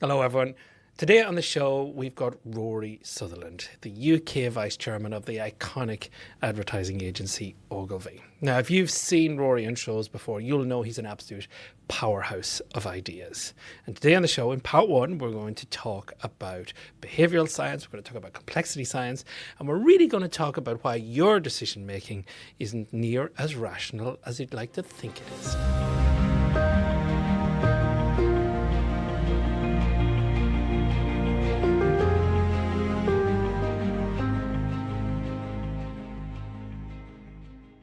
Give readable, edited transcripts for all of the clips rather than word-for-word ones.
Hello, everyone. Today on the show, we've got Rory Sutherland, the UK Vice Chairman of the iconic advertising agency Ogilvy. Now, if you've seen Rory on shows before, you'll know he's an absolute powerhouse of ideas. And today on the show, in part one, we're going to talk about behavioral science, we're going to talk about complexity science, and we're really going to talk about why your decision making isn't near as rational as you'd like to think it is.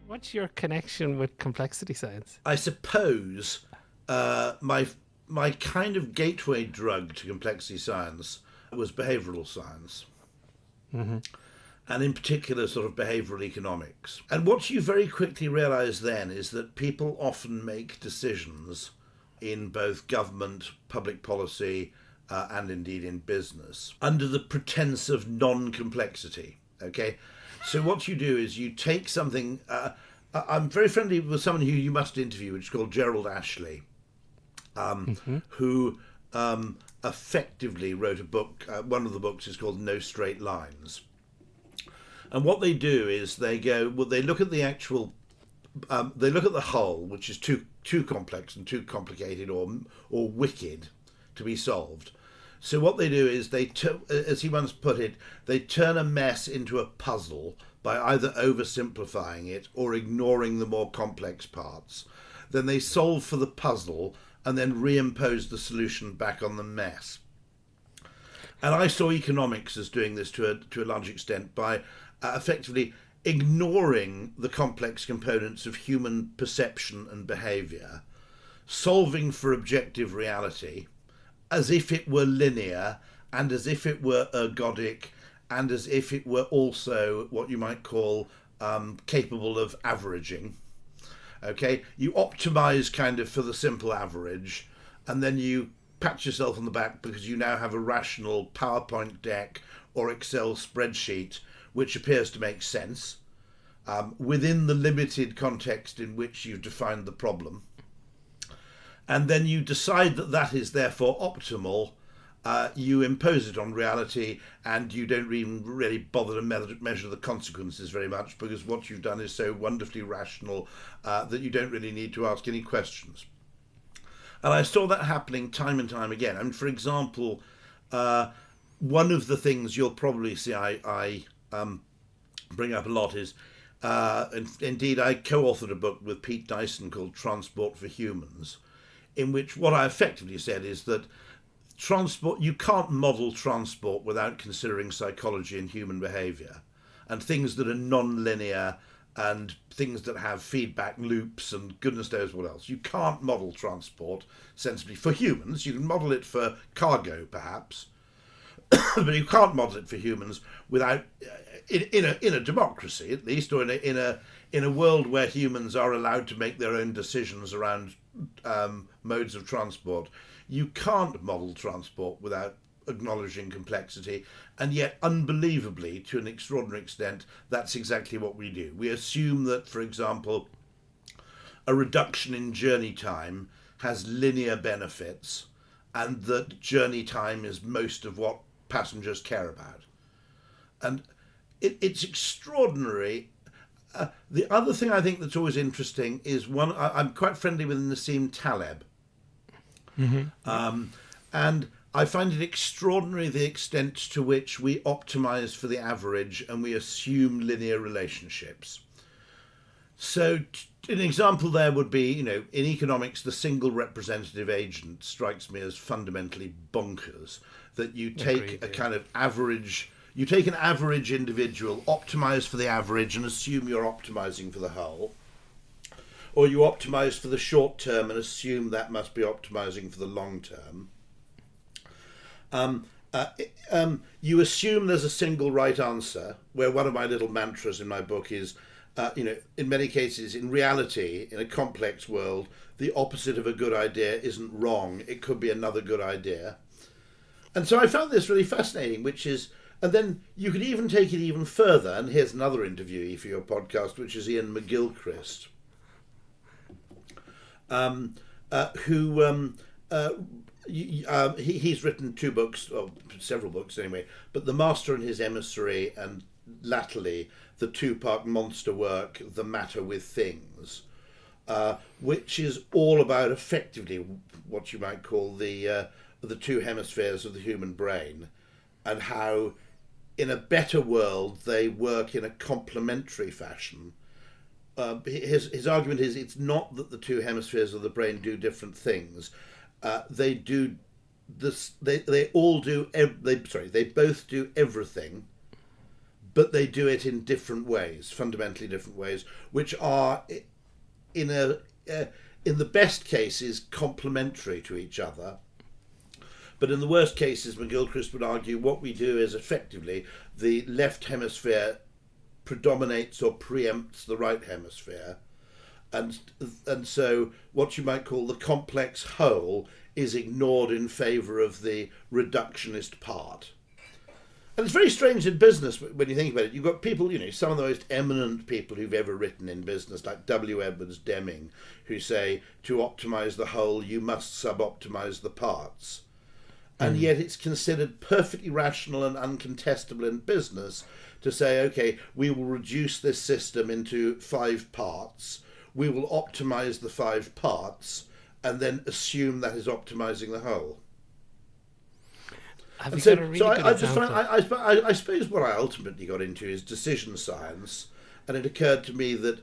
What's your connection with complexity science? I suppose my kind of gateway drug to complexity science was behavioural science, and in particular sort of behavioural economics. And what you very quickly realise then is that people often make decisions in both government, public policy, and indeed in business under the pretense of non-complexity. Okay, so what you do is you take something. I'm very friendly with someone who you must interview, which is called Gerald Ashley, who effectively wrote a book. One of the books is called No Straight Lines. And what they do is they look at the actual, they look at the whole, which is too complex and too complicated or wicked to be solved. So what they do is as he once put it, they turn a mess into a puzzle by either oversimplifying it or ignoring the more complex parts. Then they solve for the puzzle and then reimpose the solution back on the mess. And I saw economics as doing this to a large extent by effectively ignoring the complex components of human perception and behaviour, solving for objective reality as if it were linear and as if it were ergodic and as if it were also what you might call capable of averaging. Okay, you optimize kind of for the simple average, and then you pat yourself on the back because you now have a rational PowerPoint deck or Excel spreadsheet which appears to make sense within the limited context in which you've defined the problem. And then you decide that that is therefore optimal. You impose it on reality, and you don't even really bother to measure the consequences very much, because what you've done is so wonderfully rational that you don't really need to ask any questions. And I saw that happening time and time again. I mean, for example, one of the things you'll probably see I bring up a lot is, indeed, I co-authored a book with Pete Dyson called Transport for Humans, in which what I effectively said is that you can't model transport without considering psychology and human behaviour, and things that are non-linear and things that have feedback loops and goodness knows what else. You can't model transport sensibly for humans. You can model it for cargo perhaps, but you can't model it for humans without in a democracy at least, or in a world where humans are allowed to make their own decisions around modes of transport. You can't model transport without acknowledging complexity, and yet unbelievably, to an extraordinary extent, that's exactly what we do. We assume that, for example, a reduction in journey time has linear benefits, and that journey time is most of what passengers care about. And it's extraordinary. The other thing I think that's always interesting is I'm quite friendly with Nassim Taleb. And I find it extraordinary the extent to which we optimize for the average and we assume linear relationships. So an example there would be, in economics, the single representative agent strikes me as fundamentally bonkers, that you take kind of average, you take an average individual, optimize for the average and assume you're optimizing for the whole. Or you optimize for the short term and assume that must be optimizing for the long term. You assume there's a single right answer, where one of my little mantras in my book is, in many cases, in reality, in a complex world, the opposite of a good idea isn't wrong. It could be another good idea. And so I found this really fascinating, which is, and then you could even take it even further. And here's another interviewee for your podcast, which is Ian McGilchrist, who he's written 2 books, or several books anyway, but The Master and His Emissary, and latterly the 2-part monster work, The Matter with Things, which is all about effectively what you might call the 2 hemispheres of the human brain, and how in a better world they work in a complementary fashion. His argument is it's not that the 2 hemispheres of the brain do different things. They do this. They all do. They both do everything, but they do it in different ways, fundamentally different ways, which are in the best cases complementary to each other. But in the worst cases, McGilchrist would argue what we do is effectively the left hemisphere predominates or preempts the right hemisphere, and so what you might call the complex whole is ignored in favour of the reductionist part. And it's very strange in business when you think about it. You've got people, some of the most eminent people who've ever written in business, like W. Edwards Deming, who say to optimise the whole you must sub-optimise the parts. And yet it's considered perfectly rational and uncontestable in business to say, okay, we will reduce this system into 5 parts, we will optimise the 5 parts, and then assume that is optimising the whole. I suppose what I ultimately got into is decision science, and it occurred to me that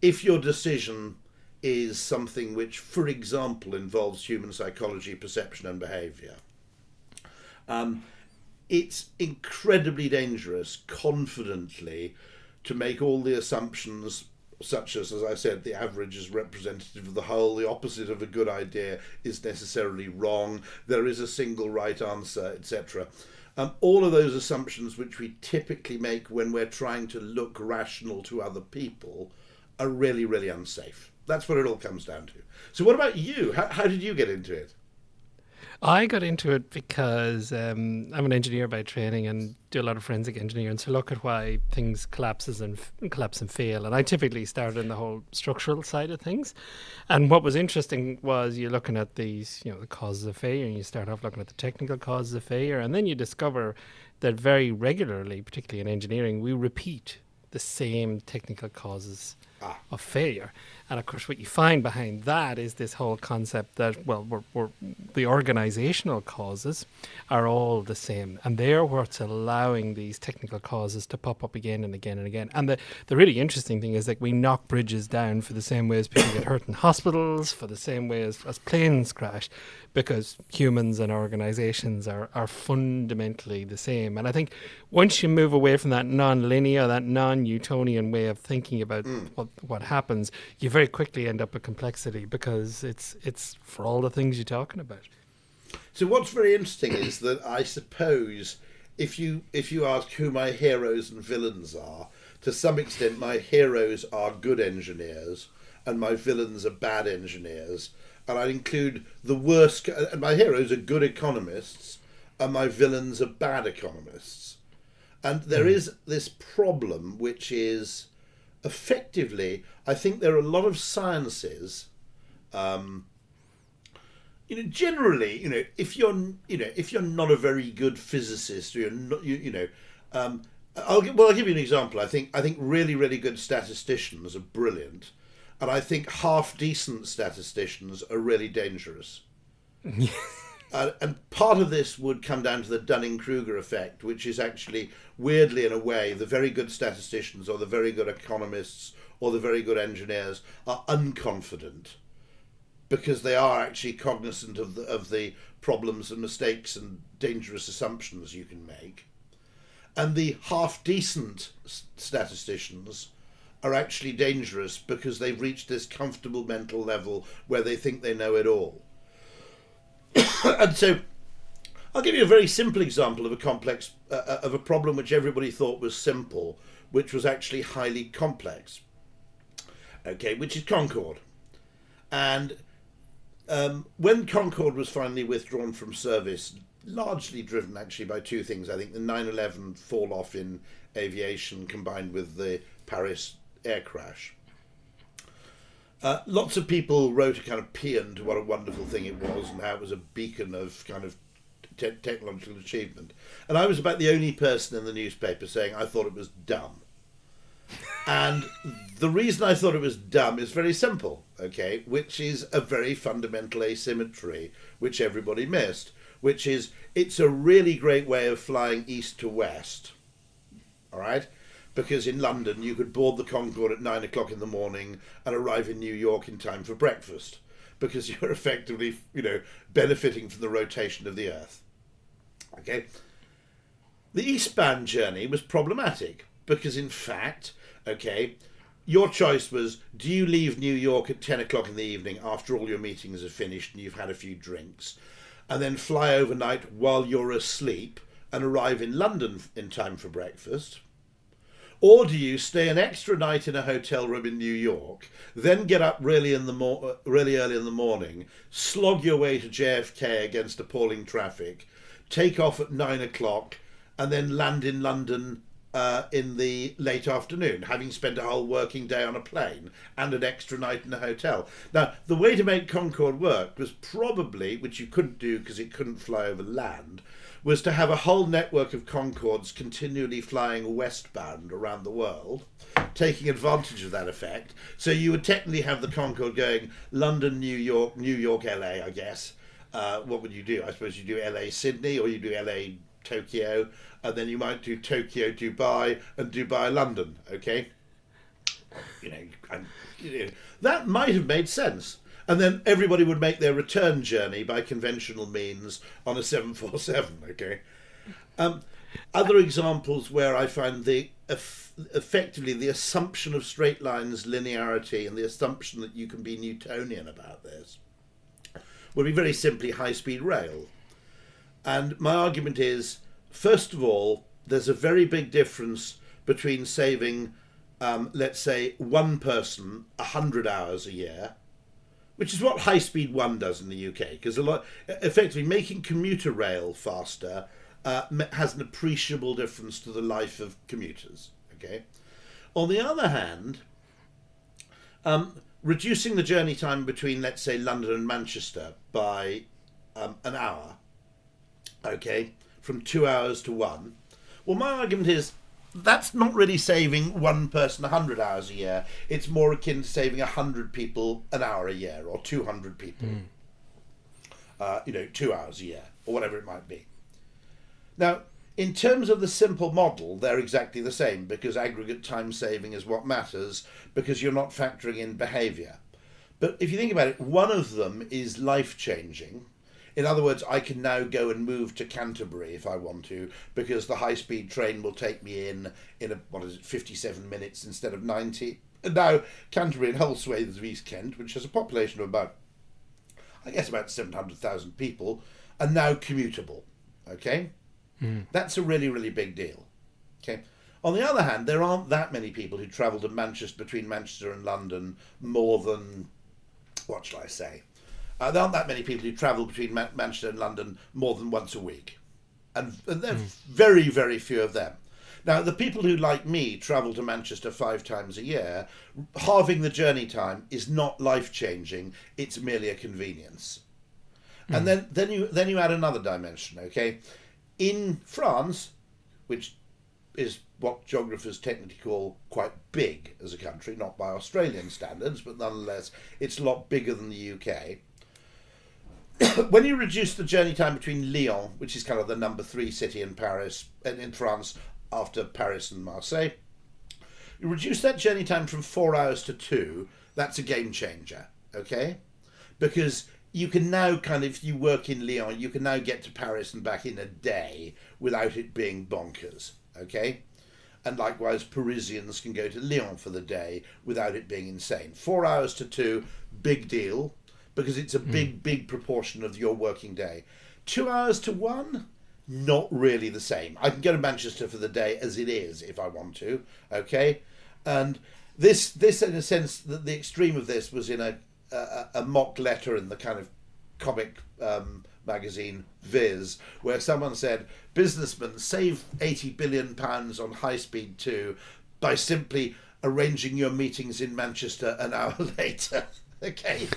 if your decision is something which, for example, involves human psychology, perception and behaviour, it's incredibly dangerous confidently to make all the assumptions such as I said, the average is representative of the whole, the opposite of a good idea is necessarily wrong, there is a single right answer, etc. All of those assumptions which we typically make when we're trying to look rational to other people are really, really unsafe. That's what it all comes down to. So what about you? How did you get into it? I got into it because I'm an engineer by training and do a lot of forensic engineering. So look at why things collapse and fail. And I typically started in the whole structural side of things. And what was interesting was you're looking at these, the causes of failure, and you start off looking at the technical causes of failure, and then you discover that very regularly, particularly in engineering, we repeat the same technical causes of failure. And of course, what you find behind that is this whole concept that, the organizational causes are all the same. And they're what's allowing these technical causes to pop up again and again and again. And the really interesting thing is that we knock bridges down for the same way as people get hurt in hospitals, for the same way as planes crash, because humans and organizations are fundamentally the same. And I think once you move away from that non-linear, that non-Newtonian way of thinking about what happens, you very quickly end up with complexity because it's for all the things you're talking about. So what's very interesting is that I suppose if you ask who my heroes and villains are, to some extent my heroes are good engineers and my villains are bad engineers. And I'd include the worst, and my heroes are good economists and my villains are bad economists. And there is this problem which is effectively, I think there are a lot of sciences, generally, if you're not a very good physicist, or you're not, I'll give you an example. I think really, really good statisticians are brilliant, and I think half decent statisticians are really dangerous. And part of this would come down to the Dunning-Kruger effect, which is actually, weirdly in a way, the very good statisticians or the very good economists or the very good engineers are unconfident because they are actually cognizant of the problems and mistakes and dangerous assumptions you can make. And the half-decent statisticians are actually dangerous because they've reached this comfortable mental level where they think they know it all. And so I'll give you a very simple example of a complex, of a problem which everybody thought was simple, which was actually highly complex. Okay, which is Concorde. And when Concorde was finally withdrawn from service, largely driven actually by 2 things, I think the 9/11 fall off in aviation combined with the Paris air crash. Lots of people wrote a kind of paean to what a wonderful thing it was and how it was a beacon of kind of technological achievement. And I was about the only person in the newspaper saying I thought it was dumb. And the reason I thought it was dumb is very simple, okay, which is a very fundamental asymmetry, which everybody missed, which is it's a really great way of flying east to west, all right? Because in London you could board the Concorde at 9 o'clock in the morning and arrive in New York in time for breakfast, because you're effectively, benefiting from the rotation of the Earth, okay? The eastbound journey was problematic because, in fact, okay, your choice was, do you leave New York at 10 o'clock in the evening after all your meetings are finished and you've had a few drinks, and then fly overnight while you're asleep and arrive in London in time for breakfast? Or do you stay an extra night in a hotel room in New York, then get up really early in the morning, slog your way to JFK against appalling traffic, take off at 9 o'clock, and then land in London in the late afternoon, having spent a whole working day on a plane and an extra night in a hotel? Now, the way to make Concorde work was probably, which you couldn't do because it couldn't fly over land, was to have a whole network of Concordes continually flying westbound around the world, taking advantage of that effect. So you would technically have the Concorde going London, New York, LA, I guess. What would you do? I suppose you do LA, Sydney, or you do LA, Tokyo, and then you might do Tokyo, Dubai, and Dubai, London, okay? That might have made sense. And then everybody would make their return journey by conventional means on a 747, okay? Other examples where I find effectively the assumption of straight lines, linearity, and the assumption that you can be Newtonian about this would be very simply high-speed rail. And my argument is, first of all, there's a very big difference between saving, let's say, one person 100 hours a year, which is what High Speed 1 does in the UK, because effectively making commuter rail faster has an appreciable difference to the life of commuters. Okay. On the other hand, reducing the journey time between, let's say, London and Manchester by an hour, okay, from 2 hours to 1. Well, my argument is that's not really saving one person 100 hours a year. It's more akin to saving 100 people an hour a year, or 200 people, 2 hours a year, or whatever it might be. Now, in terms of the simple model, they're exactly the same, because aggregate time saving is what matters, because you're not factoring in behaviour. But if you think about it, one of them is life-changing. In other words, I can now go and move to Canterbury if I want to, because the high-speed train will take me in 57 minutes instead of 90. And now Canterbury and whole swathes of East Kent, which has a population of about 700,000 people, are now commutable. Okay? That's a really, really big deal. Okay? On the other hand, there aren't that many people who travel to between Manchester and London more than, what shall I say? There aren't that many people who travel between Manchester and London more than once a week. And there are very, very few of them. Now, the people who, like me, travel to Manchester 5 times a year, halving the journey time is not life-changing. It's merely a convenience. And then you add another dimension, okay? In France, which is what geographers technically call quite big as a country, not by Australian standards, but nonetheless, it's a lot bigger than the UK. When you reduce the journey time between Lyon, which is kind of the number 3 city in Paris and in France after Paris and Marseille, you reduce that journey time from 4 hours to 2. That's a game changer, okay? Because you can now if you work in Lyon, you can now get to Paris and back in a day without it being bonkers, okay? And likewise, Parisians can go to Lyon for the day without it being insane. 4 hours to 2, big deal, because it's a big proportion of your working day. 2 hours to 1, not really the same. I can go to Manchester for the day as it is if I want to, okay? And this in a sense, the extreme of this was in a mock letter in the kind of comic magazine Viz, where someone said, businessmen save £80 billion on high speed 2 by simply arranging your meetings in Manchester an hour later. Okay.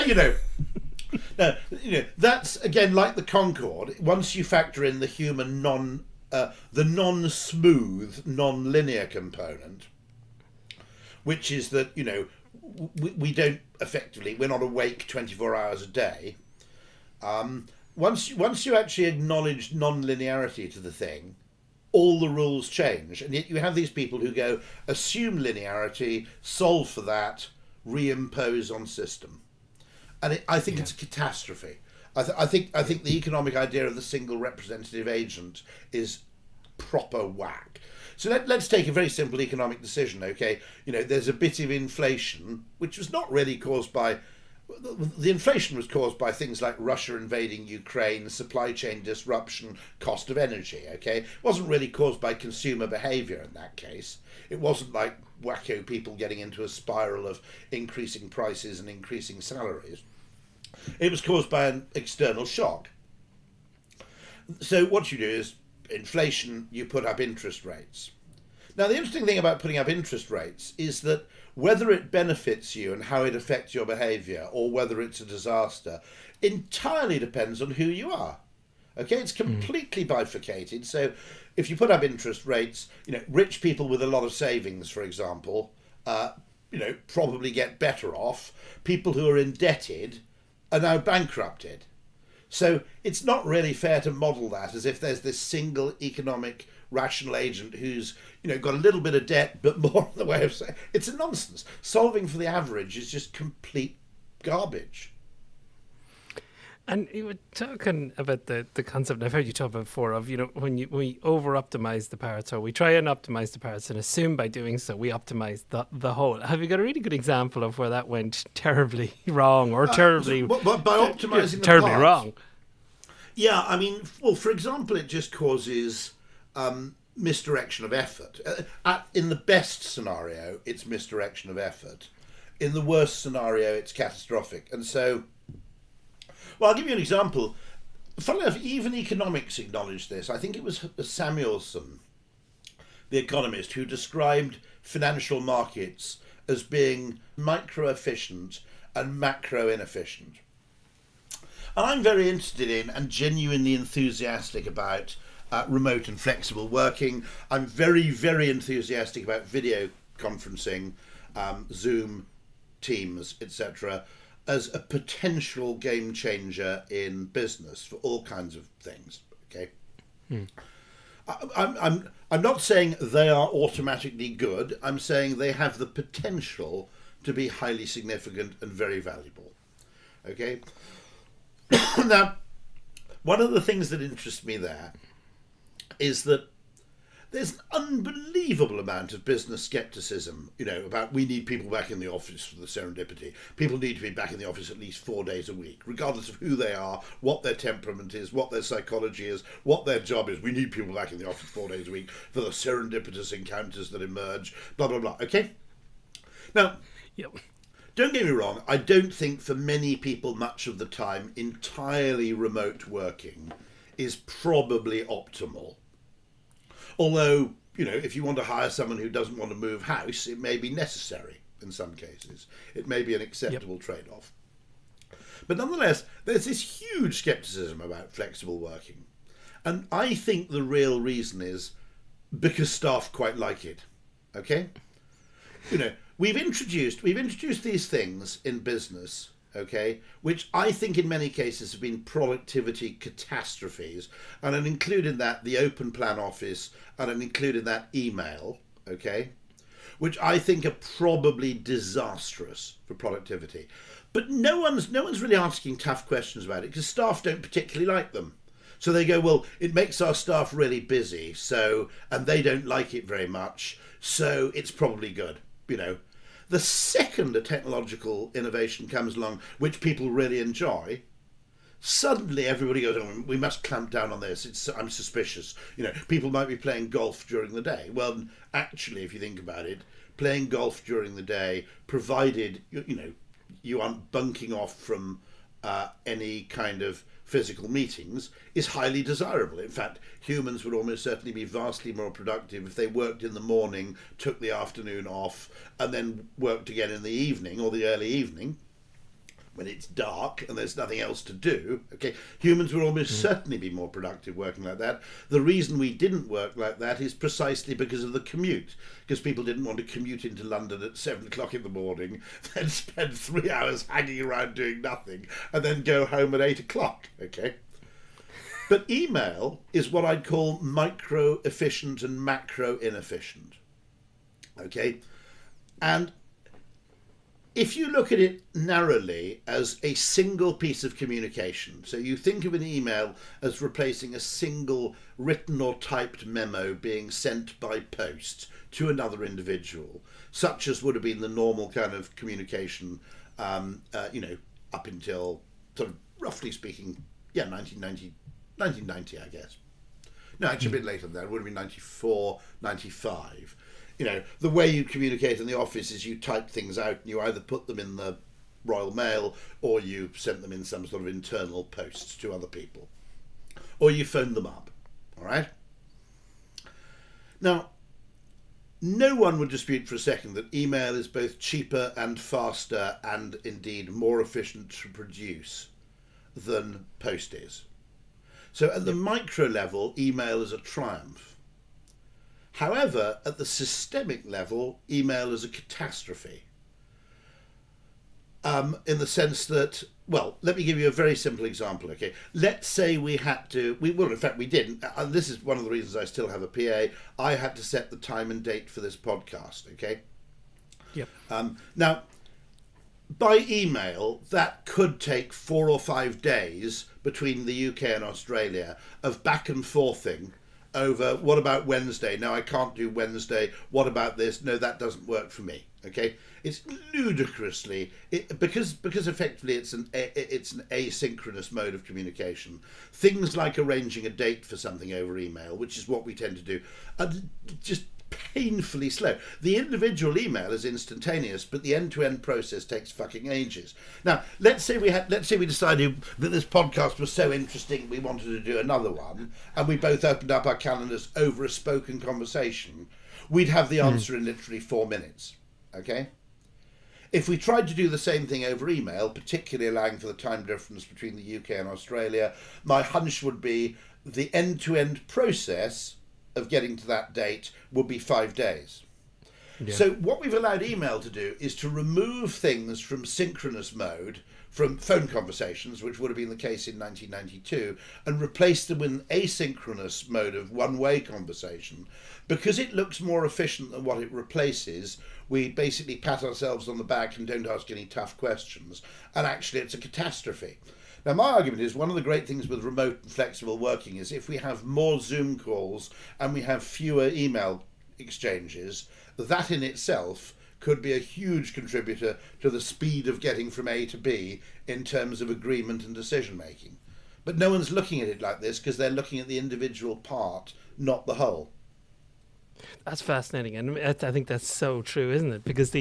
you know, now, that's again like the Concorde. Once you factor in the human the non-smooth, non-linear component, which is that we don't effectively, we're not awake 24 hours a day. Once you actually acknowledge non-linearity to the thing, all the rules change, and yet you have these people who go assume linearity, solve for that, reimpose on system, and I think it's a catastrophe. I think the economic idea of the single representative agent is proper whack. So let's take a very simple economic decision. Okay, there's a bit of inflation, which was not really caused by. The inflation was caused by things like Russia invading Ukraine, supply chain disruption, cost of energy, okay? It wasn't really caused by consumer behaviour in that case. It wasn't like wacko people getting into a spiral of increasing prices and increasing salaries. It was caused by an external shock. So what you do is, inflation, you put up interest rates. Now, the interesting thing about putting up interest rates is that whether it benefits you and how it affects your behaviour, or whether it's a disaster, entirely depends on who you are. Okay, it's completely bifurcated. So if you put up interest rates, rich people with a lot of savings, for example, probably get better off. People who are indebted are now bankrupted. So it's not really fair to model that as if there's this single economic rational agent who's got a little bit of debt but more in the way of saying it's a nonsense. Solving for the average is just complete garbage. And you were talking about the concept, I've heard you talk about before, of when we over optimize the parts, or we try and optimize the parts and assume by doing so we optimize the whole. Have you got a really good example of where that went terribly wrong, or terribly by optimizing the terribly parts? Wrong? Yeah, I mean, well, for example, it just causes misdirection of effort. In the best scenario, it's misdirection of effort. In the worst scenario, it's catastrophic. And so, well, I'll give you an example. Funnily enough, even economics acknowledged this. I think it was Samuelson, the economist, who described financial markets as being micro-efficient and macro-inefficient. And I'm very interested in and genuinely enthusiastic about remote and flexible working. I'm very, very enthusiastic about video conferencing, Zoom, Teams, etc., as a potential game changer in business for all kinds of things. Okay, I'm not saying they are automatically good. I'm saying they have the potential to be highly significant and very valuable. Okay. Now, one of the things that interests me there is that there's an unbelievable amount of business skepticism, about we need people back in the office for the serendipity. People need to be back in the office at least 4 days a week, regardless of who they are, what their temperament is, what their psychology is, what their job is. We need people back in the office 4 days a week for the serendipitous encounters that emerge, blah, blah, blah. Okay? Now, don't get me wrong, I don't think for many people much of the time entirely remote working is probably optimal. Although, if you want to hire someone who doesn't want to move house, it may be necessary in some cases. It may be an acceptable trade-off. But nonetheless, there's this huge skepticism about flexible working. And I think the real reason is because staff quite like it. Okay? We've introduced these things in business, okay, which I think in many cases have been productivity catastrophes, and I'd include in that the open plan office, and I'd include in that email, okay, which I think are probably disastrous for productivity. But no one's really asking tough questions about it, because staff don't particularly like them. So they go, well, it makes our staff really busy, and they don't like it very much, so it's probably good. The second a technological innovation comes along, which people really enjoy, suddenly everybody goes, oh, we must clamp down on this. I'm suspicious. People might be playing golf during the day. Well, actually, if you think about it, playing golf during the day, provided, you aren't bunking off from any kind of physical meetings is highly desirable. In fact, humans would almost certainly be vastly more productive if they worked in the morning, took the afternoon off, and then worked again in the evening or the early evening when it's dark and there's nothing else to do. Okay, humans would almost certainly be more productive working like that. The reason we didn't work like that is precisely because of the commute, because people didn't want to commute into London at 7 o'clock in the morning, then spend 3 hours hanging around doing nothing, and then go home at 8 o'clock. Okay, but email is what I'd call micro efficient and macro inefficient. Okay, and if you look at it narrowly as a single piece of communication, so you think of an email as replacing a single written or typed memo being sent by post to another individual, such as would have been the normal kind of communication, up until sort of roughly speaking, 1990, I guess. No, actually a bit later than that. It would have been 94, 95. The way you communicate in the office is you type things out and you either put them in the Royal Mail or you sent them in some sort of internal posts to other people. Or you phoned them up. All right? Now, no one would dispute for a second that email is both cheaper and faster and indeed more efficient to produce than post is. So at the micro level, email is a triumph. However, at the systemic level, email is a catastrophe. In the sense that, well, let me give you a very simple example, okay? Let's say we had to, in fact we didn't, and this is one of the reasons I still have a PA, I had to set the time and date for this podcast, okay? Yep. Now, by email, that could take 4 or 5 days between the UK and Australia of back and forthing over, what about Wednesday? No, I can't do Wednesday. What about this? No, that doesn't work for me. Okay, it's ludicrously because effectively it's an asynchronous mode of communication. Things like arranging a date for something over email, which is what we tend to do, are just painfully slow. The individual email is instantaneous, but the end-to-end process takes fucking ages. Now, let's say we decided that this podcast was so interesting we wanted to do another one, and we both opened up our calendars over a spoken conversation. We'd have the answer in literally 4 minutes. Okay? If we tried to do the same thing over email, particularly allowing for the time difference between the UK and Australia, my hunch would be the end-to-end process of getting to that date would be 5 days. Yeah. So what we've allowed email to do is to remove things from synchronous mode, from phone conversations, which would have been the case in 1992, and replace them with an asynchronous mode of one-way conversation. Because it looks more efficient than what it replaces, we basically pat ourselves on the back and don't ask any tough questions. And actually it's a catastrophe. Now, my argument is one of the great things with remote and flexible working is if we have more Zoom calls and we have fewer email exchanges, that in itself could be a huge contributor to the speed of getting from A to B in terms of agreement and decision making. But no one's looking at it like this because they're looking at the individual part, not the whole. That's fascinating, and I think that's so true, isn't it? Because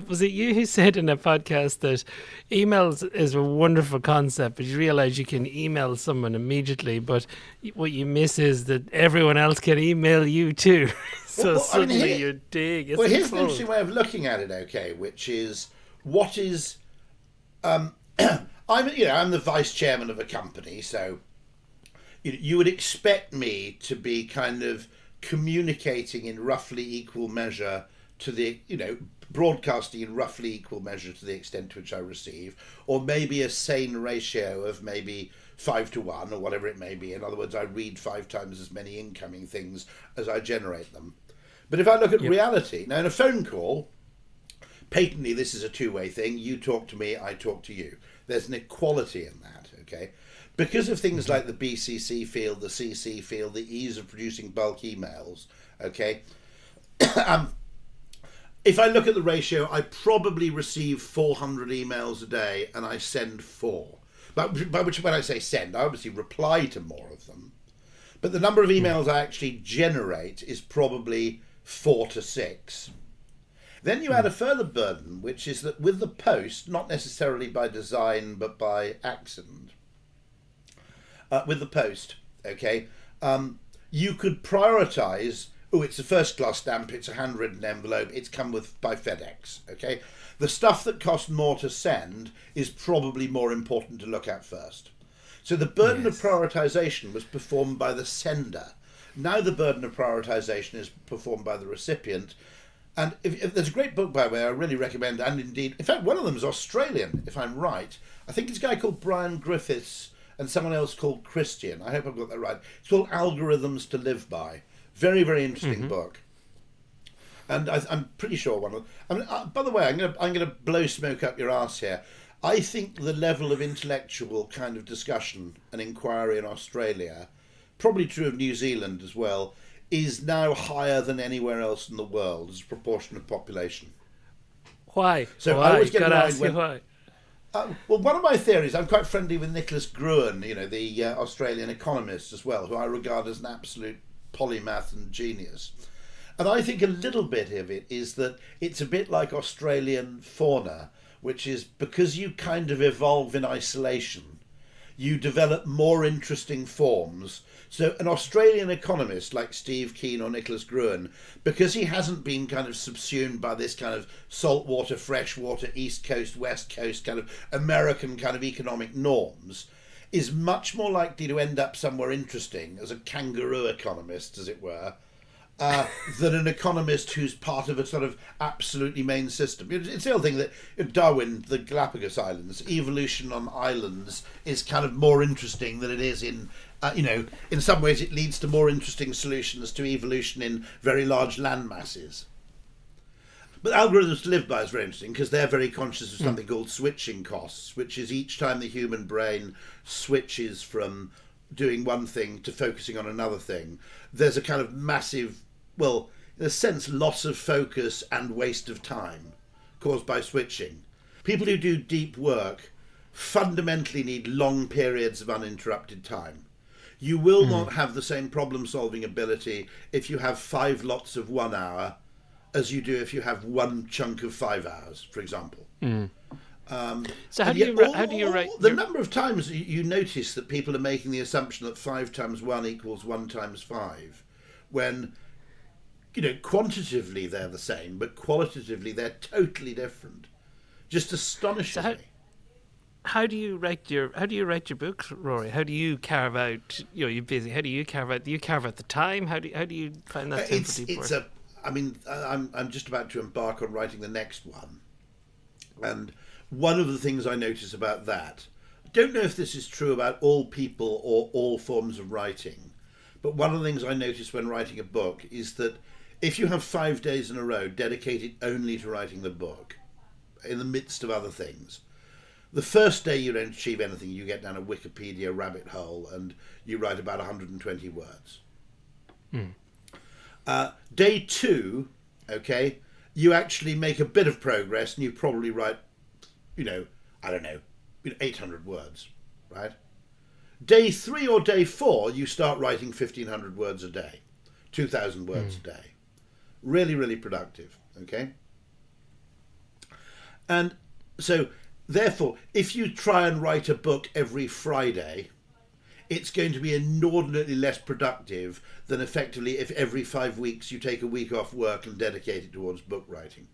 was it you who said in a podcast that emails is a wonderful concept, but you realize you can email someone immediately, but what you miss is that everyone else can email you too. So suddenly you're digging. Well, here's an interesting way of looking at it, okay, which is what is I'm the vice chairman of a company, so you would expect me to be kind of communicating in roughly equal measure to the, broadcasting in roughly equal measure to the extent to which I receive, or maybe a sane ratio of maybe 5 to 1 or whatever it may be. In other words, I read 5 times as many incoming things as I generate them. But if I look at reality, now in a phone call, patently this is a two-way thing. You talk to me, I talk to you. There's an equality in that, okay? Because of things like the BCC field, the CC field, the ease of producing bulk emails, okay? If I look at the ratio, I probably receive 400 emails a day and I send 4. By which, when I say send, I obviously reply to more of them. But the number of emails I actually generate is probably 4 to 6. Then you add a further burden, which is that with the post, not necessarily by design but by accident, with the post. Okay, you could prioritise. Oh, it's a first class stamp. It's a handwritten envelope. It's come with by FedEx. Okay, the stuff that costs more to send is probably more important to look at first. So the burden of prioritisation was performed by the sender. Now the burden of prioritisation is performed by the recipient. And if there's a great book, by the way, I really recommend, and indeed, in fact, one of them is Australian, if I'm right. I think it's a guy called Brian Griffiths and someone else called Christian. I hope I've got that right. It's called Algorithms to Live By. Very, very interesting book. And I'm pretty sure one of. I mean, by the way, I'm going to blow smoke up your arse here. I think the level of intellectual kind of discussion and inquiry in Australia, probably true of New Zealand as well, is now higher than anywhere else in the world as a proportion of population. Why? So why? I always get annoyed when. why. Well, one of my theories, I'm quite friendly with Nicholas Gruen, the Australian economist as well, who I regard as an absolute polymath and genius. And I think a little bit of it is that it's a bit like Australian fauna, which is because you kind of evolve in isolation, you develop more interesting forms. So an Australian economist like Steve Keen or Nicholas Gruen, because he hasn't been kind of subsumed by this kind of saltwater, freshwater, East Coast, West Coast kind of American kind of economic norms, is much more likely to end up somewhere interesting as a kangaroo economist, as it were, than an economist who's part of a sort of absolutely main system. It's the old thing that Darwin, the Galapagos Islands, evolution on islands is kind of more interesting than it is in, in some ways it leads to more interesting solutions to evolution in very large land masses. But Algorithms to Live By is very interesting because they're very conscious of something called switching costs, which is each time the human brain switches from doing one thing to focusing on another thing, there's a kind of massive, well, in a sense, loss of focus and waste of time caused by switching. People who do deep work fundamentally need long periods of uninterrupted time. You will not have the same problem-solving ability if you have 5 lots of 1 hour as you do if you have one chunk of 5 hours, for example. So how do you write the number of times you notice that people are making the assumption that 5 times 1 equals 1 times 5, when quantitatively they're the same, but qualitatively they're totally different. Just astonishing me. How do you write your books, Rory? How do you carve out? You're busy. How do you carve out? Do you carve out the time? How do you find that time for deep work? I'm just about to embark on writing the next one, and one of the things I notice about that, I don't know if this is true about all people or all forms of writing, but one of the things I notice when writing a book is that if you have 5 days in a row dedicated only to writing the book, in the midst of other things, the first day you don't achieve anything, you get down a Wikipedia rabbit hole and you write about 120 words. Day 2, okay, you actually make a bit of progress and you probably write, 800 words, right? Day 3 or day 4, you start writing 1,500 words a day, 2,000 words a day. Really, really productive, okay? And so, therefore, if you try and write a book every Friday, it's going to be inordinately less productive than effectively if every 5 weeks you take a week off work and dedicate it towards book writing.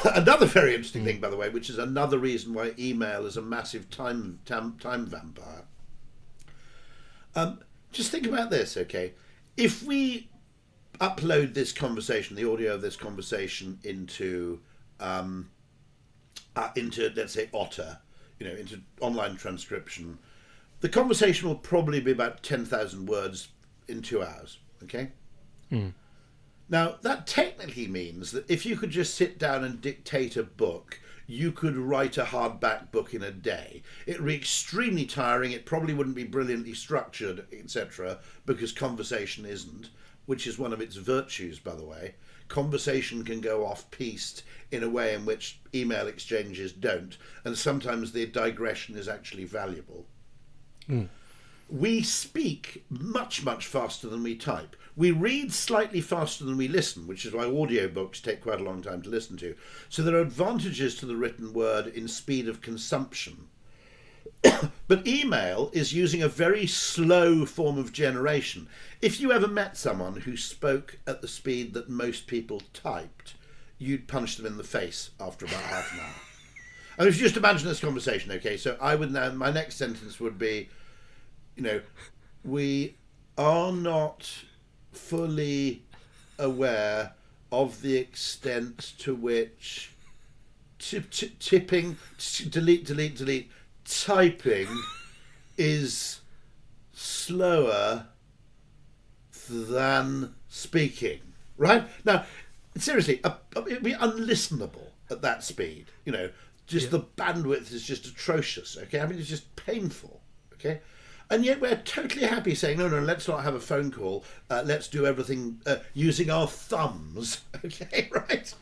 Another very interesting thing, by the way, which is another reason why email is a massive time vampire. Just think about this, okay? If we upload this conversation, the audio of this conversation into let's say Otter, into online transcription, the conversation will probably be about 10,000 words in 2 hours, okay? Now, that technically means that if you could just sit down and dictate a book, you could write a hardback book in a day. It would be extremely tiring, it probably wouldn't be brilliantly structured, etc., because conversation isn't, which is one of its virtues, by the way. Conversation can go off-piste in a way in which email exchanges don't, and sometimes the digression is actually valuable. We speak much, much faster than we type. We read slightly faster than we listen, which is why audiobooks take quite a long time to listen to. So there are advantages to the written word in speed of consumption. But email is using a very slow form of generation. If you ever met someone who spoke at the speed that most people typed, you'd punch them in the face after about half an hour. And if you just imagine this conversation, okay, so I would now, my next sentence would be, we are not fully aware of the extent to which typing, delete, typing is slower than speaking, right? Now, seriously, it'd be unlistenable at that speed, just the bandwidth is just atrocious, okay? I mean, it's just painful, okay? And yet we're totally happy saying, no, let's not have a phone call. Let's do everything using our thumbs, okay, right?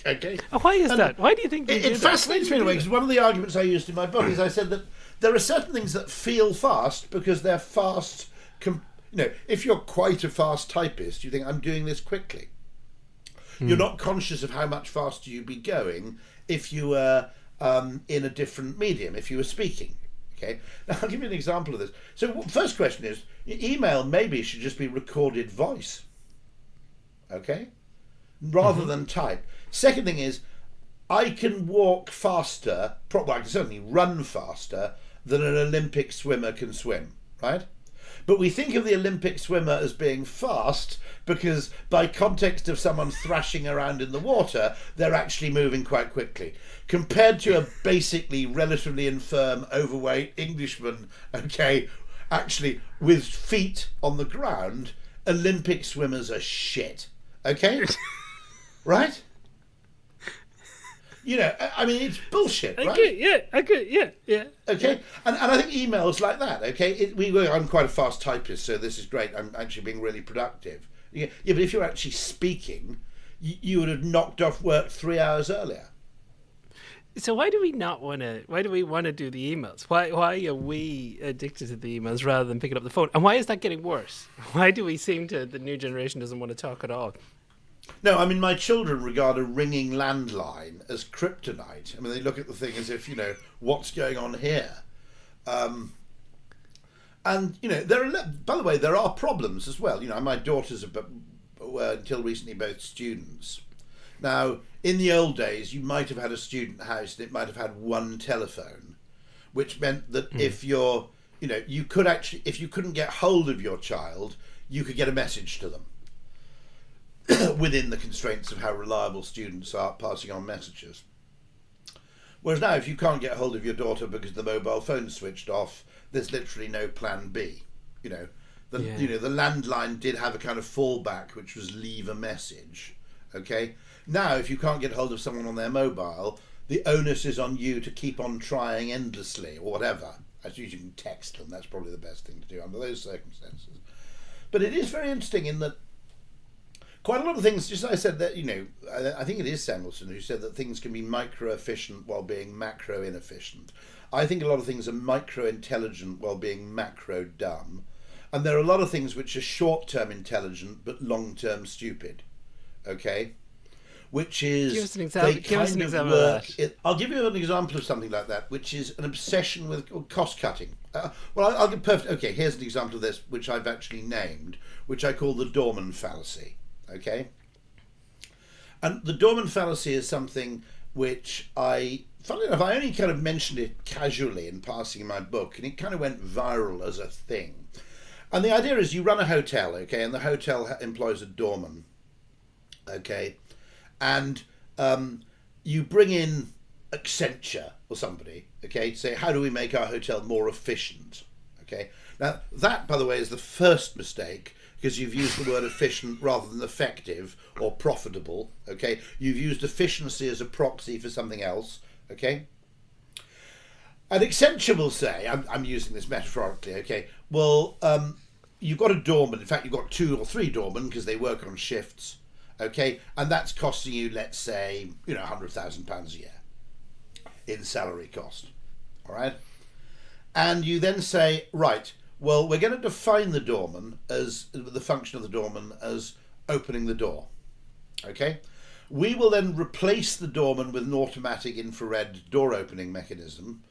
Okay. Why is that? Why do you think it fascinates me in a way, because one of the arguments I used in my book is I said that there are certain things that feel fast because they're fast. If you're quite a fast typist, you think, I'm doing this quickly. You're not conscious of how much faster you'd be going if you were in a different medium, if you were speaking. Okay. Now, I'll give you an example of this. So first question is, email maybe should just be recorded voice. Okay? Rather than type. Second thing is, I can walk faster, I can certainly run faster than an Olympic swimmer can swim, right? But we think of the Olympic swimmer as being fast because by context of someone thrashing around in the water, they're actually moving quite quickly. Compared to a basically relatively infirm, overweight Englishman, okay, actually with feet on the ground, Olympic swimmers are shit, okay? Right? I mean, it's bullshit, right? I get, yeah. Okay, and I think email's like that, okay? I'm quite a fast typist, so this is great. I'm actually being really productive. Yeah, but if you're actually speaking, you would have knocked off work 3 hours earlier. So why do we want to do the emails? Why are we addicted to the emails rather than picking up the phone? And why is that getting worse? Why do we seem to, the new generation doesn't want to talk at all? No, I mean, my children regard a ringing landline as kryptonite. I mean, they look at the thing as if, what's going on here? And, by the way, there are problems as well. My daughters were until recently both students. Now, in the old days, you might have had a student house and it might have had one telephone, which meant that if you could actually, if you couldn't get hold of your child, you could get a message to them. Within the constraints of how reliable students are passing on messages. Whereas now, if you can't get hold of your daughter because the mobile phone's switched off, there's literally no plan B. The landline did have a kind of fallback, which was leave a message. Okay. Now, if you can't get hold of someone on their mobile, the onus is on you to keep on trying endlessly or whatever. Actually, you can text them. That's probably the best thing to do under those circumstances. But it is very interesting in that quite a lot of things, just as I said, that, I think it is Samuelson who said that things can be micro-efficient while being macro-inefficient. I think a lot of things are micro-intelligent while being macro-dumb. And there are a lot of things which are short-term intelligent but long-term stupid. Okay? Which is... Give us an example of that. I'll give you an example of something like that, which is an obsession with cost-cutting. I'll give perfect... Okay, here's an example of this, which I've actually named, which I call the Dorman fallacy. Okay, and the Dorman fallacy is something which funnily enough, I only kind of mentioned it casually in passing in my book, and it kind of went viral as a thing. And the idea is you run a hotel, okay, and the hotel employs a doorman, okay, and you bring in Accenture or somebody, okay, to say, how do we make our hotel more efficient, okay? Now, that, by the way, is the first mistake, because you've used the word efficient rather than effective or profitable, okay? You've used efficiency as a proxy for something else, okay? And Accenture will say, I'm using this metaphorically, okay, well, you've got a doorman, in fact, you've got 2 or 3 doormen because they work on shifts, okay? And that's costing you, let's say, £100,000 a year in salary cost, all right? And you then say, right, well, we're going to define the doorman as the function of the doorman as opening the door. Okay? We will then replace the doorman with an automatic infrared door opening mechanism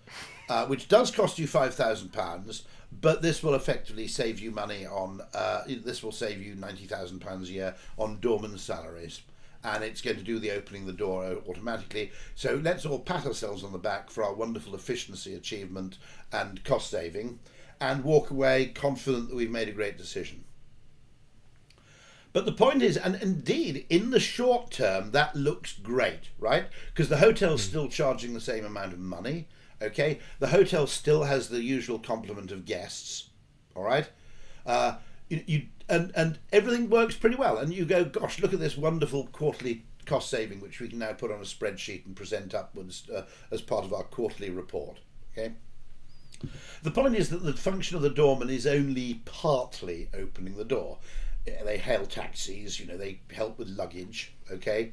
which does cost you £5,000, but this will effectively save you money on, this will save you £90,000 a year on doorman salaries. And it's going to do the opening the door automatically. So let's all pat ourselves on the back for our wonderful efficiency achievement and cost saving, and walk away confident that we've made a great decision. But the point is, and indeed, in the short term, that looks great, right? Because the hotel's still charging the same amount of money, okay? The hotel still has the usual complement of guests, all right? And everything works pretty well. And you go, gosh, look at this wonderful quarterly cost saving, which we can now put on a spreadsheet and present upwards as part of our quarterly report, okay? The point is that the function of the doorman is only partly opening the door. They hail taxis, they help with luggage, okay?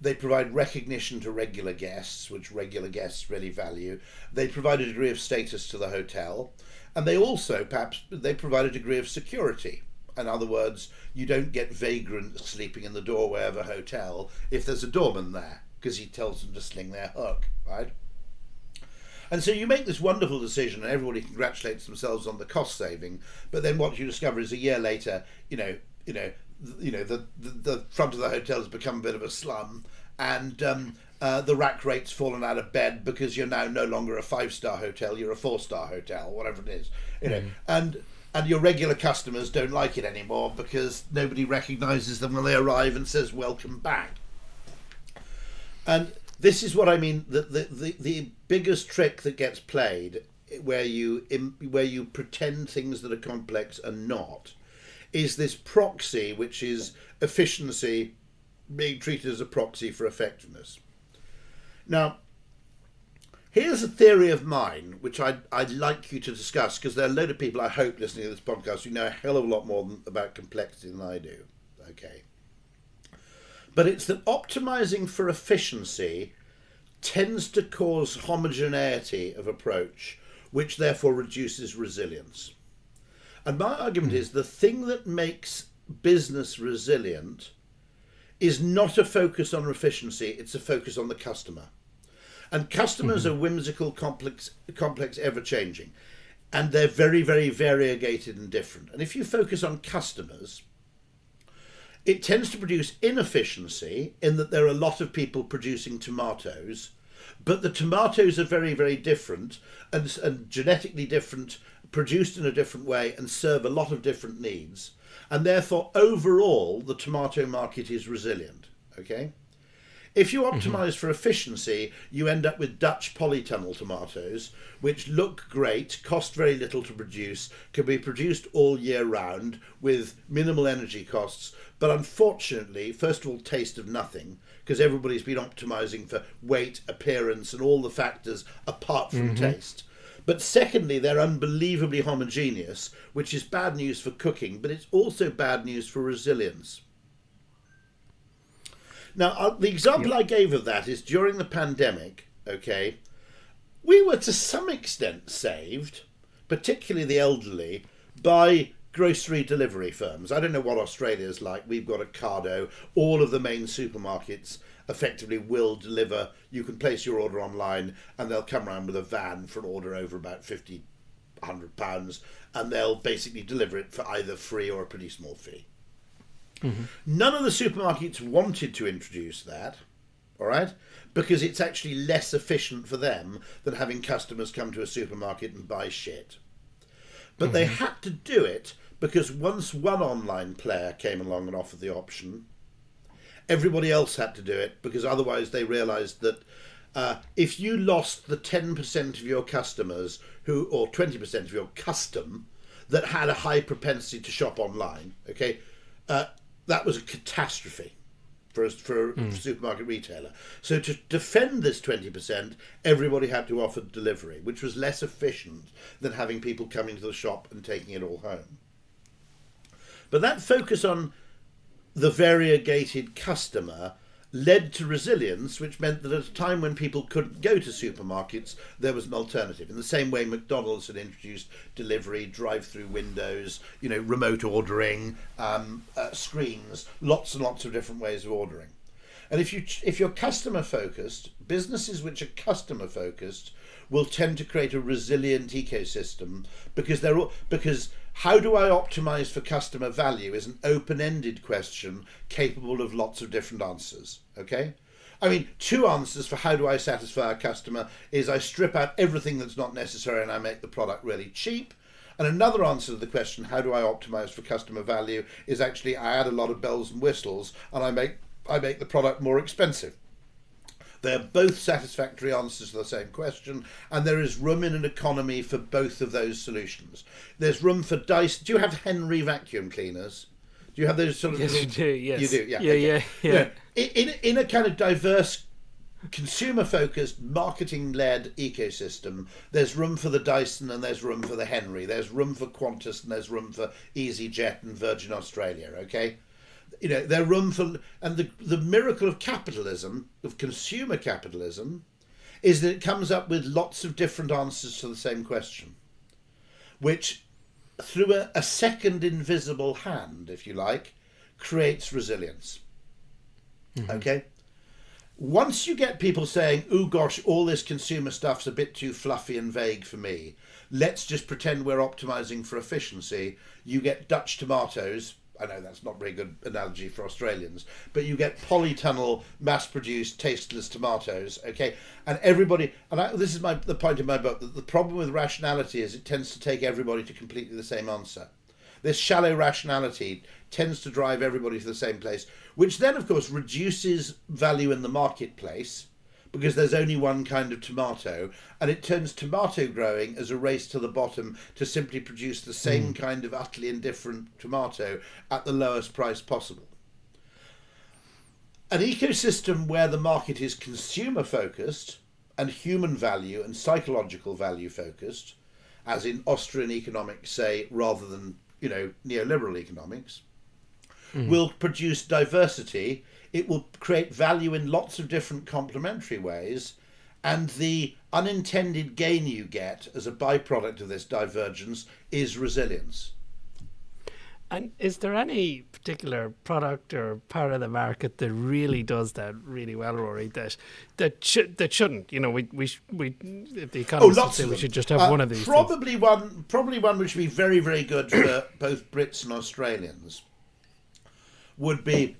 They provide recognition to regular guests, which regular guests really value. They provide a degree of status to the hotel. And they also, they provide a degree of security. In other words, you don't get vagrants sleeping in the doorway of a hotel if there's a doorman there, because he tells them to sling their hook, right? And so you make this wonderful decision, and everybody congratulates themselves on the cost saving. But then what you discover is a year later, the front of the hotel has become a bit of a slum, and the rack rate's fallen out of bed because you're now no longer a 5-star hotel, you're a 4-star hotel, whatever it is, and your regular customers don't like it anymore because nobody recognises them when they arrive and says welcome back. And this is what I mean, the biggest trick that gets played, where you pretend things that are complex are not, is this proxy, which is efficiency being treated as a proxy for effectiveness. Now, here's a theory of mine, which I'd like you to discuss, because there are a load of people, I hope, listening to this podcast who know a hell of a lot more about complexity than I do. Okay. But it's that optimizing for efficiency tends to cause homogeneity of approach, which therefore reduces resilience. And my argument is the thing that makes business resilient is not a focus on efficiency, it's a focus on the customer. And customers are whimsical, complex, ever-changing. And they're very, very variegated and different. And if you focus on customers, it tends to produce inefficiency in that there are a lot of people producing tomatoes, but the tomatoes are very, very different and genetically different, produced in a different way, and serve a lot of different needs. And therefore, overall, the tomato market is resilient, okay? If you optimize for efficiency, you end up with Dutch polytunnel tomatoes, which look great, cost very little to produce, can be produced all year round with minimal energy costs, but unfortunately, first of all, taste of nothing, because everybody's been optimizing for weight, appearance, and all the factors apart from taste. But secondly, they're unbelievably homogeneous, which is bad news for cooking, but it's also bad news for resilience. Now, the example I gave of that is during the pandemic, okay, we were to some extent saved, particularly the elderly, by grocery delivery firms. I don't know what Australia's like. We've got Ocado. All of the main supermarkets effectively will deliver. You can place your order online and they'll come around with a van for an order over about £50, £100, and they'll basically deliver it for either free or a pretty small fee. None of the supermarkets wanted to introduce that, all right, because it's actually less efficient for them than having customers come to a supermarket and buy shit. But they had to do it because once one online player came along and offered the option, everybody else had to do it, because otherwise they realised that if you lost the 10% of your customers or 20% of your custom that had a high propensity to shop online, okay, that was a catastrophe for a supermarket retailer. So to defend this 20%, everybody had to offer delivery, which was less efficient than having people coming to the shop and taking it all home. But that focus on the variegated customer led to resilience, which meant that at a time when people couldn't go to supermarkets, there was an alternative. In the same way McDonald's had introduced delivery, drive-through windows, remote ordering, screens, lots and lots of different ways of ordering. And if you're customer focused, businesses which are customer focused will tend to create a resilient ecosystem, because how do I optimize for customer value is an open-ended question capable of lots of different answers. Okay? I mean, two answers for how do I satisfy a customer is I strip out everything that's not necessary and I make the product really cheap. And another answer to the question, how do I optimize for customer value, is actually I add a lot of bells and whistles and I make the product more expensive. They're both satisfactory answers to the same question, and there is room in an economy for both of those solutions. There's room for Dyson. Do you have Henry vacuum cleaners? Do you have those sort of... Yes, you do, yes. You do, yeah. Yeah, okay. yeah. In a kind of diverse, consumer-focused, marketing-led ecosystem, there's room for the Dyson and there's room for the Henry. There's room for Qantas and there's room for EasyJet and Virgin Australia, okay? There's room for... And the miracle of capitalism, of consumer capitalism, is that it comes up with lots of different answers to the same question, which, through a second invisible hand, if you like, creates resilience. Mm-hmm. Okay? Once you get people saying, oh gosh, all this consumer stuff's a bit too fluffy and vague for me, let's just pretend we're optimizing for efficiency, you get Dutch tomatoes. I know that's not a very good analogy for Australians, but you get polytunnel, mass-produced, tasteless tomatoes, okay? And everybody, this is the point in my book, that the problem with rationality is it tends to take everybody to completely the same answer. This shallow rationality tends to drive everybody to the same place, which then, of course, reduces value in the marketplace, because there's only one kind of tomato, and it turns tomato growing as a race to the bottom to simply produce the same kind of utterly indifferent tomato at the lowest price possible. An ecosystem where the market is consumer focused and human value and psychological value focused, as in Austrian economics, say, rather than neoliberal economics, will produce diversity. It will create value in lots of different complementary ways, and the unintended gain you get as a byproduct of this divergence is resilience. And is there any particular product or part of the market that really does that really well, Rory? That shouldn't. If the economists would say we should just have one of these. Probably one which would be very, very good for both Brits and Australians would be,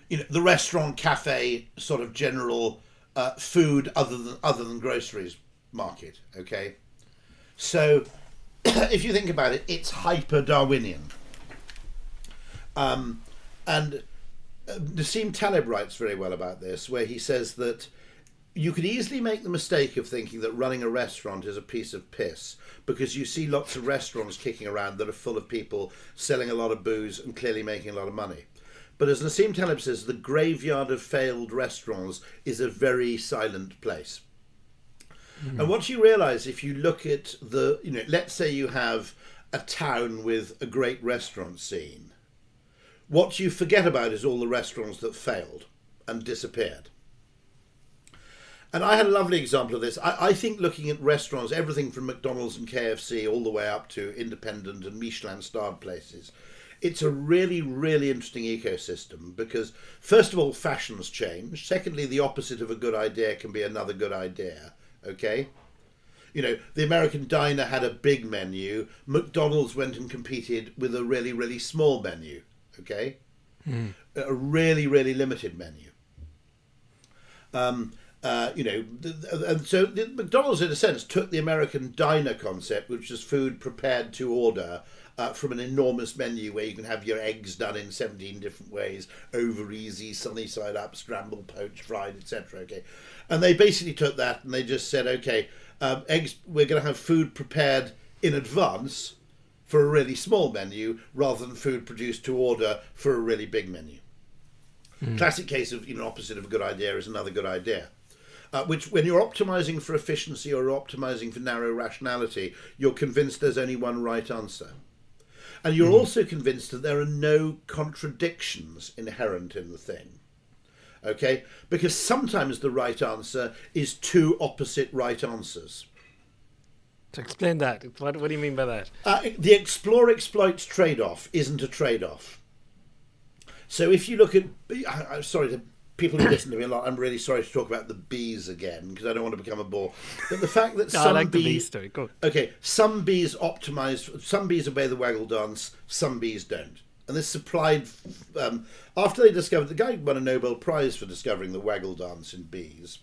the restaurant, cafe, sort of general food other than groceries market. Okay, so if you think about it, it's hyper Darwinian. And Nassim Taleb writes very well about this, where he says that you could easily make the mistake of thinking that running a restaurant is a piece of piss, because you see lots of restaurants kicking around that are full of people selling a lot of booze and clearly making a lot of money. But as Nassim Taleb says, the graveyard of failed restaurants is a very silent place. Mm. And what you realise if you look at let's say you have a town with a great restaurant scene, what you forget about is all the restaurants that failed and disappeared. And I had a lovely example of this. I think looking at restaurants, everything from McDonald's and KFC all the way up to independent and Michelin-starred places, it's a really, really interesting ecosystem because, first of all, fashions change. Secondly, the opposite of a good idea can be another good idea, okay? The American diner had a big menu. McDonald's went and competed with a really, really small menu, okay? Mm. A really, really limited menu. And so McDonald's, in a sense, took the American diner concept, which is food prepared to order, from an enormous menu where you can have your eggs done in 17 different ways, over easy, sunny side up, scrambled, poached, fried, etc. Okay, and they basically took that and they just said, okay, eggs, we're going to have food prepared in advance for a really small menu rather than food produced to order for a really big menu. Mm. Classic case of opposite of a good idea is another good idea. Which, when you're optimizing for efficiency or optimizing for narrow rationality, you're convinced there's only one right answer. And you're also convinced that there are no contradictions inherent in the thing. Okay? Because sometimes the right answer is two opposite right answers. To explain that, what do you mean by that? The explore-exploits trade-off isn't a trade-off. So if you look at... people who listen to me a lot, I'm really sorry to talk about the bees again because I don't want to become a bore. But the fact that I like the bee story. Go. Okay, some bees optimize, some bees obey the waggle dance, some bees don't. And this supplied, after they discovered, the guy won a Nobel Prize for discovering the waggle dance in bees.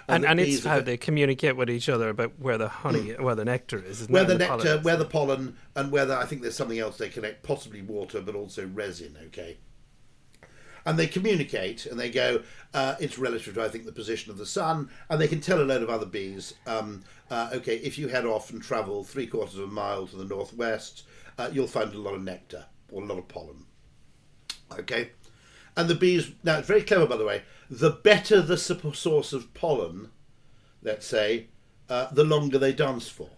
And it's how they communicate with each other about where the honey, where the nectar is. Isn't where it? the And nectar, pollen. where the pollen, and whether, I think there's something else they collect, possibly water, but also resin, okay? And they communicate, and they go, it's relative to, I think, the position of the sun, and they can tell a load of other bees, okay, if you head off and travel 3/4 of a mile to the northwest, you'll find a lot of nectar, or a lot of pollen, okay? And the bees, now it's very clever, by the way, the better the source of pollen, let's say, the longer they dance for.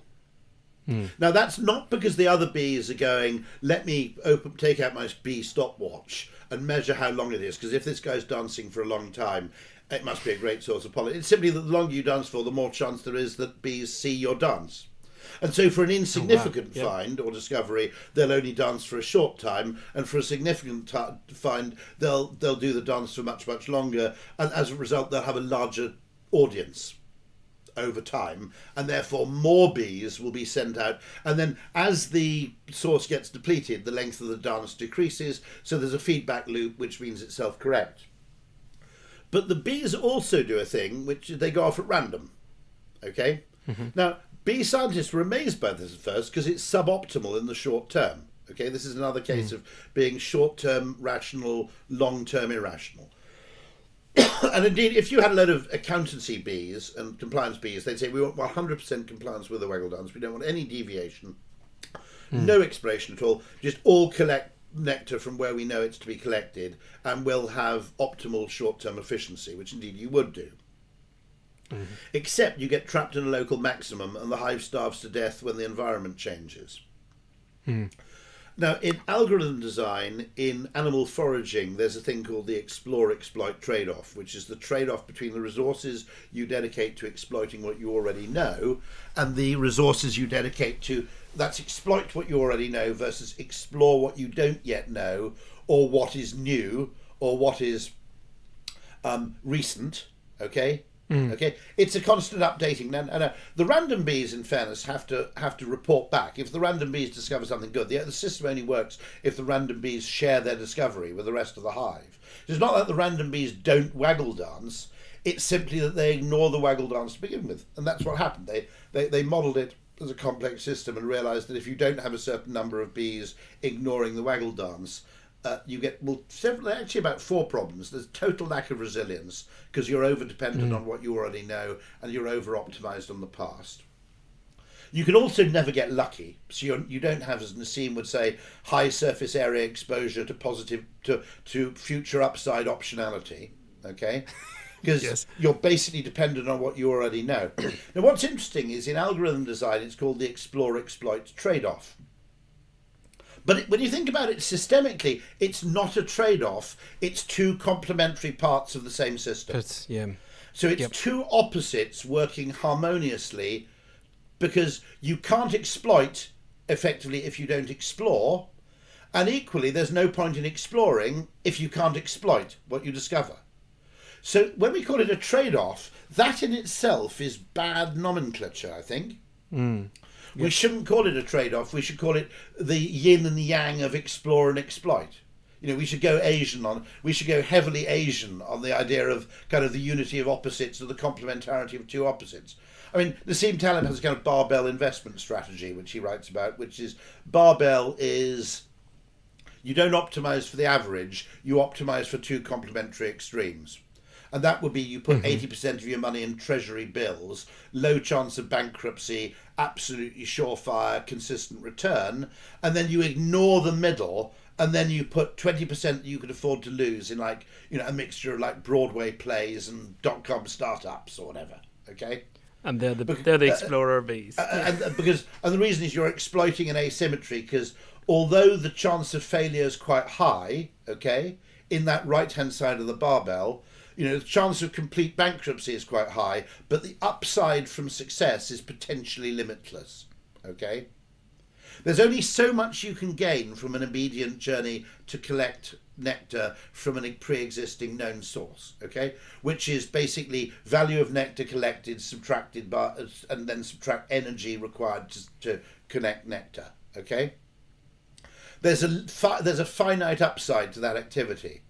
Now that's not because the other bees are going, let me take out my bee stopwatch and measure how long it is, because if this guy's dancing for a long time, it must be a great source of pollen. It's simply that the longer you dance for, the more chance there is that bees see your dance. And so for an insignificant find or discovery, they'll only dance for a short time, and for a significant find, they'll do the dance for much, much longer, and as a result, they'll have a larger audience over time, and therefore more bees will be sent out. And then as the source gets depleted, the length of the dance decreases, so there's a feedback loop, which means it's self-correct. But the bees also do a thing, which they go off at random, okay? Now, bee scientists were amazed by this at first because it's suboptimal in the short term. Okay, this is another case of being short-term rational, long-term irrational. And indeed, if you had a load of accountancy bees and compliance bees, they'd say we want 100% compliance with the waggle dance. We don't want any deviation, no expiration at all. Just all collect nectar from where we know it's to be collected, and we'll have optimal short-term efficiency, which indeed you would do. Except you get trapped in a local maximum and the hive starves to death when the environment changes. Now, in algorithm design, in animal foraging, there's a thing called the explore-exploit trade-off, which is the trade-off between the resources you dedicate to exploiting what you already know and the resources you dedicate to, that's exploit what you already know versus explore what you don't yet know, or what is new, or what is recent, okay? Okay, it's a constant updating. Now, the random bees, in fairness, have to report back. If the random bees discover something good, the system only works if the random bees share their discovery with the rest of the hive. It's not that the random bees don't waggle dance. It's simply that they ignore the waggle dance to begin with, and that's what happened. They modelled it as a complex system and realised that if you don't have a certain number of bees ignoring the waggle dance, you get actually about 4 problems. There's total lack of resilience because you're over dependent on what you already know, and you're over optimized on the past. You can also never get lucky, so you don't have, as Nassim would say, high surface area exposure to future upside optionality. Okay, because you're basically dependent on what you already know. Now, what's interesting is in algorithm design, it's called the explore-exploit trade-off. But when you think about it systemically, it's not a trade-off. It's 2 complementary parts of the same system. So it's 2 opposites working harmoniously, because you can't exploit effectively if you don't explore. And equally, there's no point in exploring if you can't exploit what you discover. So when we call it a trade-off, that in itself is bad nomenclature, I think. We shouldn't call it a trade-off. We should call it the yin and the yang of explore and exploit. You know, we should go heavily Asian on the idea of kind of the unity of opposites or the complementarity of 2 opposites. I mean, Nassim Taleb has a kind of barbell investment strategy, which he writes about, which is barbell is you don't optimize for the average, you optimize for 2 complementary extremes. And that would be you put 80% of your money in treasury bills, low chance of bankruptcy, absolutely surefire, consistent return, and then you ignore the middle, and then you put 20% that you could afford to lose in, like, you know, a mixture of like Broadway plays and .com startups or whatever. Okay. And they're the explorer bees. And the reason is you're exploiting an asymmetry, because although the chance of failure is quite high, okay, in that right-hand side of the barbell, you know, the chance of complete bankruptcy is quite high, but the upside from success is potentially limitless, okay? There's only so much you can gain from an obedient journey to collect nectar from a pre-existing known source, okay? Which is basically value of nectar collected, subtracted by, and then subtract energy required to connect nectar, okay? There's a finite upside to that activity.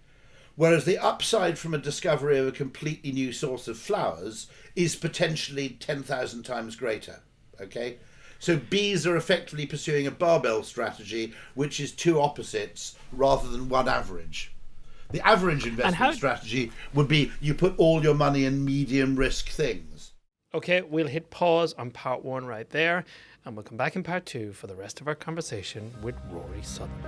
Whereas the upside from a discovery of a completely new source of flowers is potentially 10,000 times greater, okay? So bees are effectively pursuing a barbell strategy, which is two opposites rather than one average. The average investment strategy would be you put all your money in medium risk things. Okay, we'll hit pause on part 1 right there, and we'll come back in part 2 for the rest of our conversation with Rory Sutherland.